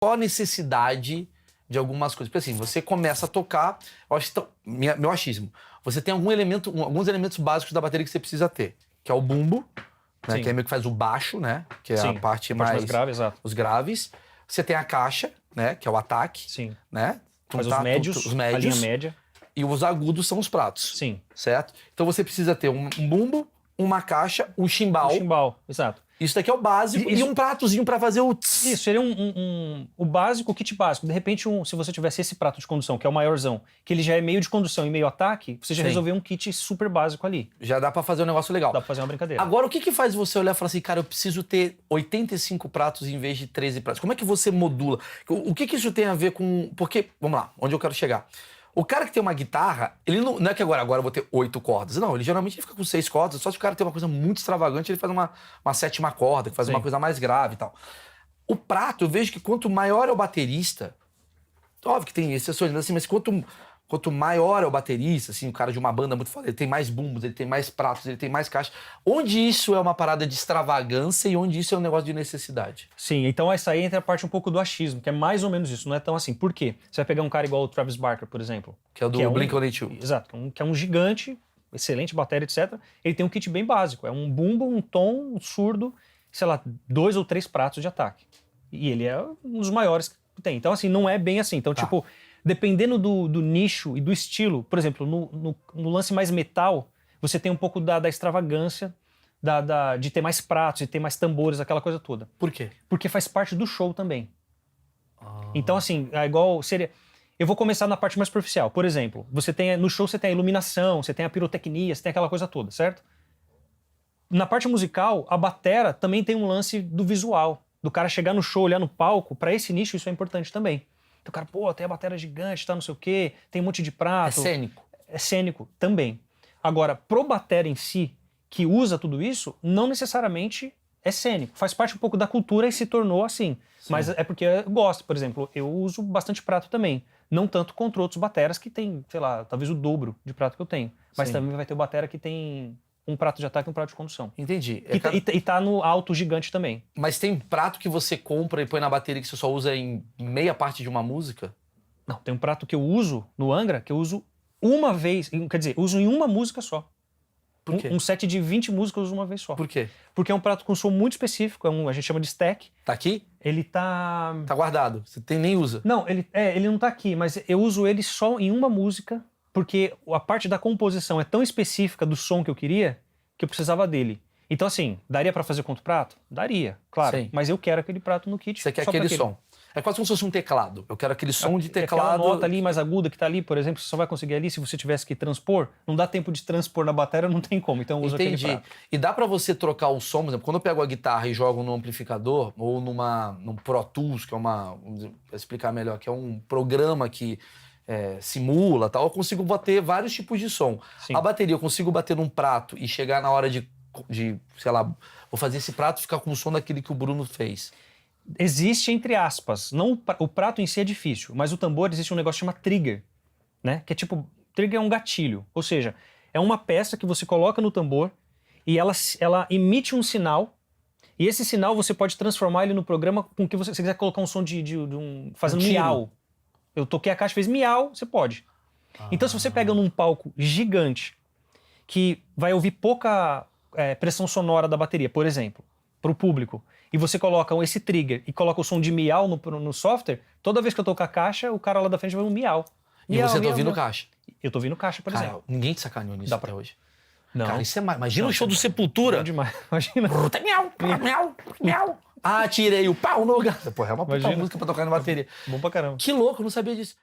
qual a necessidade de algumas coisas? Porque assim, você começa a tocar, eu acho que meu achismo, você tem alguns elementos básicos da bateria que você precisa ter, que é o bumbo, né, Sim. que é meio que faz o baixo, né, que é Sim, a parte a parte mais mais grave, exato. os graves. Você tem a caixa, né, que é o ataque, Sim. né? Faz os médios, a linha média. E os agudos são os pratos. Sim. Certo? Então você precisa ter um bumbo, uma caixa, um chimbal. Um chimbal, exato. Isso daqui é o básico e um pratozinho pra fazer o tss. Isso, seria o básico, o kit básico. De repente, se você tivesse esse prato de condução, que é o maiorzão, que ele já é meio de condução e meio ataque, você já resolveu um kit super básico ali. Já dá pra fazer um negócio legal. Dá pra fazer uma brincadeira. Agora, o que faz você olhar e falar assim, cara, eu preciso ter 85 pratos em vez de 13 pratos? Como é que você modula? O que isso tem a ver com... Porque, vamos lá, onde eu quero chegar. O cara que tem uma guitarra, ele não é que agora eu vou ter 8 cordas. Não, ele geralmente fica com 6 cordas. Só se o cara tem uma coisa muito extravagante, ele faz uma 7ª corda, que faz uma coisa mais grave e tal. O prato, eu vejo que quanto maior é o baterista, óbvio que tem exceções, assim, mas quanto maior é o baterista, assim, o cara de uma banda muito foda, ele tem mais bumbos, ele tem mais pratos, ele tem mais caixa. Onde isso é uma parada de extravagância e onde isso é um negócio de necessidade? Sim, então essa aí entra a parte um pouco do achismo, que é mais ou menos isso, não é tão assim. Por quê? Você vai pegar um cara igual o Travis Barker, por exemplo. Que é o do Blink-182. Exato, que é um gigante, excelente bateria, etc. Ele tem um kit bem básico, é um bumbo, um tom, um surdo, sei lá, 2 ou 3 pratos de ataque. E ele é um dos maiores que tem. Então, assim, não é bem assim. Então, tipo, dependendo do nicho e do estilo, por exemplo, no lance mais metal, você tem um pouco da extravagância, de ter mais pratos, de ter mais tambores, aquela coisa toda. Por quê? Porque faz parte do show também. Então, assim, é igual seria... Eu vou começar na parte mais superficial. Por exemplo, no show você tem a iluminação, você tem a pirotecnia, você tem aquela coisa toda, certo? Na parte musical, a batera também tem um lance do visual. Do cara chegar no show, olhar no palco, pra esse nicho isso é importante também. Então o cara, pô, tem a batera gigante, tá não sei o quê, tem um monte de prato. É cênico. É cênico também. Agora, pro batera em si, que usa tudo isso, não necessariamente é cênico. Faz parte um pouco da cultura e se tornou assim. Sim. Mas é porque eu gosto, por exemplo, eu uso bastante prato também. Não tanto contra outros bateras que tem, sei lá, talvez o dobro de prato que eu tenho. Mas sim, também vai ter o batera que tem um prato de ataque e um prato de condução. Entendi. E tá no alto gigante também. Mas tem prato que você compra e põe na bateria que você só usa em meia parte de uma música? Não, tem um prato que eu uso no Angra, que eu uso uma vez, quer dizer, uso em uma música só. Por quê? Um set de 20 músicas eu uso uma vez só. Por quê? Porque é um prato com som muito específico, a gente chama de stack. Tá aqui? Ele tá... Tá guardado, você nem usa? Não, ele não tá aqui, mas eu uso ele só em uma música, porque a parte da composição é tão específica do som que eu queria, que eu precisava dele. Então assim, daria pra fazer com outro prato? Daria, claro. Sim. Mas eu quero aquele prato no kit. Você quer aquele som. É quase como se fosse um teclado. Eu quero aquele som de teclado. Aquela nota ali mais aguda que tá ali, por exemplo, você só vai conseguir ali se você tivesse que transpor. Não dá tempo de transpor na bateria, não tem como. Então eu uso aquele prato. E dá pra você trocar o som, por exemplo, quando eu pego a guitarra e jogo no amplificador, ou num Pro Tools, que é vamos explicar melhor, que é um programa que simula tal, eu consigo bater vários tipos de som. Sim. A bateria eu consigo bater num prato e chegar na hora de, sei lá, vou fazer esse prato ficar com o som daquele que o Bruno fez. Existe entre aspas, não, o prato em si é difícil, mas o tambor existe um negócio que chama trigger, né? Que é tipo, trigger é um gatilho, ou seja, é uma peça que você coloca no tambor e ela emite um sinal, e esse sinal você pode transformar ele no programa com que você quiser colocar um som fazendo miau. Eu toquei a caixa, fez miau, você pode. Então se você pega num palco gigante, que vai ouvir pouca pressão sonora da bateria, por exemplo, para o público, e você coloca esse trigger e coloca o som de miau no software, toda vez que eu tocar a caixa, o cara lá da frente vai um miau. E você tá ouvindo caixa? Eu tô ouvindo caixa, por exemplo. Ninguém te sacaneou nisso até hoje. Não. Cara, isso imagina o show do Sepultura. Demais. Imagina. Miau, miau, miau. Ah, tirei o pau no lugar. Porra, é uma puta música pra tocar na bateria. Bom pra caramba. Que louco, eu não sabia disso.